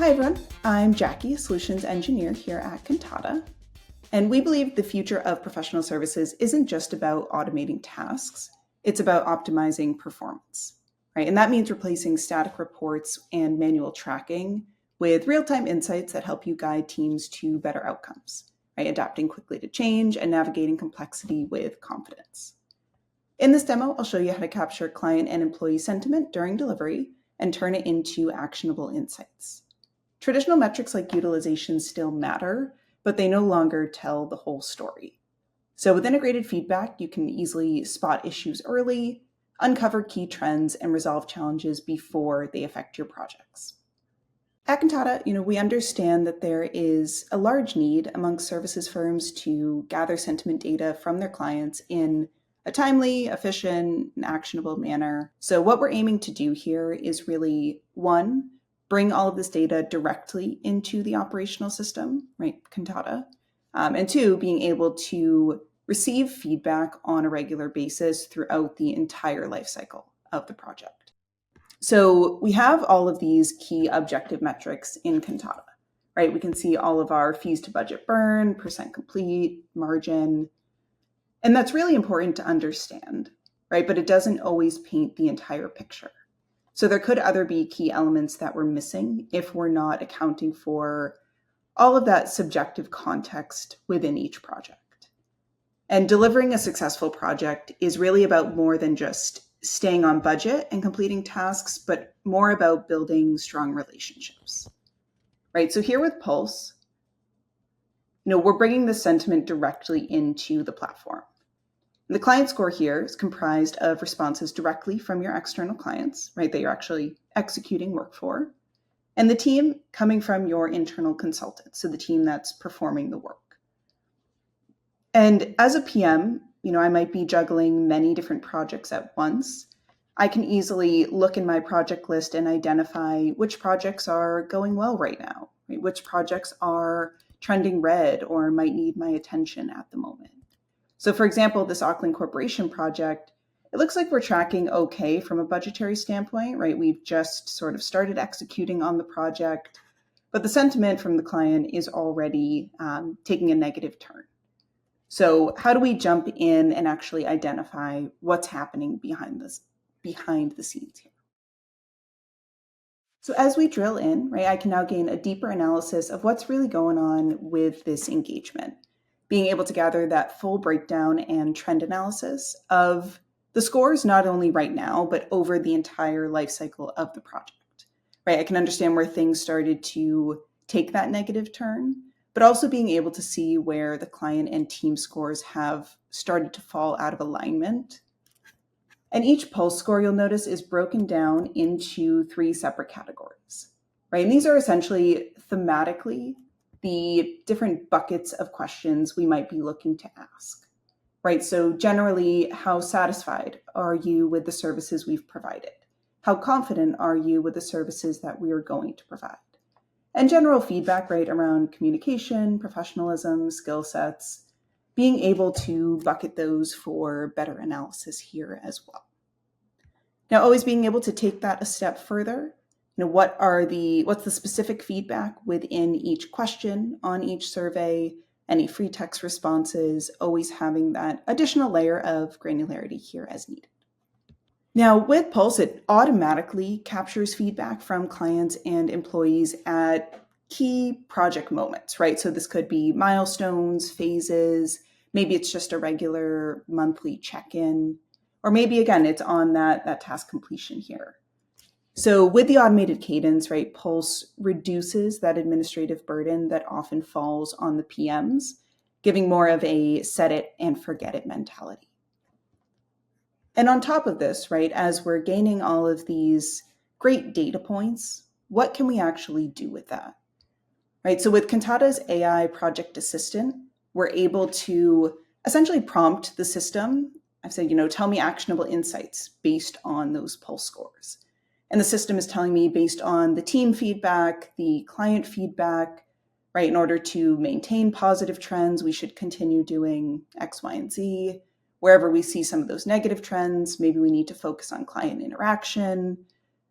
Hi everyone, I'm Jackie, a Solutions Engineer here at Kantata, and we believe the future of professional services isn't just about automating tasks, it's about optimizing performance, right? And that means replacing static reports and manual tracking with real-time insights that help you guide teams to better outcomes, right? Adapting quickly to change and navigating complexity with confidence. In this demo, I'll show you how to capture client and employee sentiment during delivery and turn it into actionable insights. Traditional metrics like utilization still matter, but they no longer tell the whole story. So with integrated feedback, you can easily spot issues early, uncover key trends, and resolve challenges before they affect your projects. At Kantata, we understand that there is a large need among services firms to gather sentiment data from their clients in a timely, efficient, and actionable manner. So what we're aiming to do here is really, one, bring all of this data directly into the operational system, right, Kantata, and two, being able to receive feedback on a regular basis throughout the entire life cycle of the project. So we have all of these key objective metrics in Kantata, right? We can see all of our fees to budget burn, percent complete, margin, and that's really important to understand, right? But it doesn't always paint the entire picture. So there could other be key elements that we're missing if we're not accounting for all of that subjective context within each project. And delivering a successful project is really about more than just staying on budget and completing tasks, but more about building strong relationships, right? So here with Pulse, we're bringing the sentiment directly into the platform. The client score here is comprised of responses directly from your external clients, right, that you're actually executing work for, and the team coming from your internal consultant, so the team that's performing the work. And as a PM, I might be juggling many different projects at once. I can easily look in my project list and identify which projects are going well right now, right? Which projects are trending red or might need my attention at the moment. So for example, this Auckland Corporation project, it looks like we're tracking okay from a budgetary standpoint, right? We've just sort of started executing on the project, but the sentiment from the client is already taking a negative turn. So how do we jump in and actually identify what's happening behind the scenes here? So as we drill in, right, I can now gain a deeper analysis of what's really going on with this engagement, being able to gather that full breakdown and trend analysis of the scores, not only right now, but over the entire life cycle of the project, right? I can understand where things started to take that negative turn, but also being able to see where the client and team scores have started to fall out of alignment. And each Pulse score, you'll notice, is broken down into 3 separate categories, right? And these are essentially thematically the different buckets of questions we might be looking to ask, right? So generally, how satisfied are you with the services we've provided? How confident are you with the services that we are going to provide? And general feedback, right, around communication, professionalism, skill sets, being able to bucket those for better analysis here as well. Now, always being able to take that a step further, what's the specific feedback within each question on each survey, any free text responses, always having that additional layer of granularity here as needed. Now, with Pulse, it automatically captures feedback from clients and employees at key project moments, right? So this could be milestones, phases, maybe it's just a regular monthly check-in, or maybe, again, it's on that task completion here. So with the automated cadence, right, Pulse reduces that administrative burden that often falls on the PMs, giving more of a set it and forget it mentality. And on top of this, right, as we're gaining all of these great data points, what can we actually do with that? Right, so with Kantata's AI project assistant, we're able to essentially prompt the system. I've said, tell me actionable insights based on those Pulse scores. And the system is telling me based on the team feedback, the client feedback, right, in order to maintain positive trends, we should continue doing X, Y, and Z. Wherever we see some of those negative trends, maybe we need to focus on client interaction.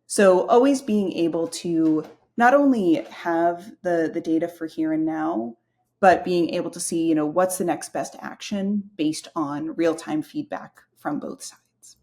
So always being able to not only have the data for here and now, but being able to see, what's the next best action based on real-time feedback from both sides.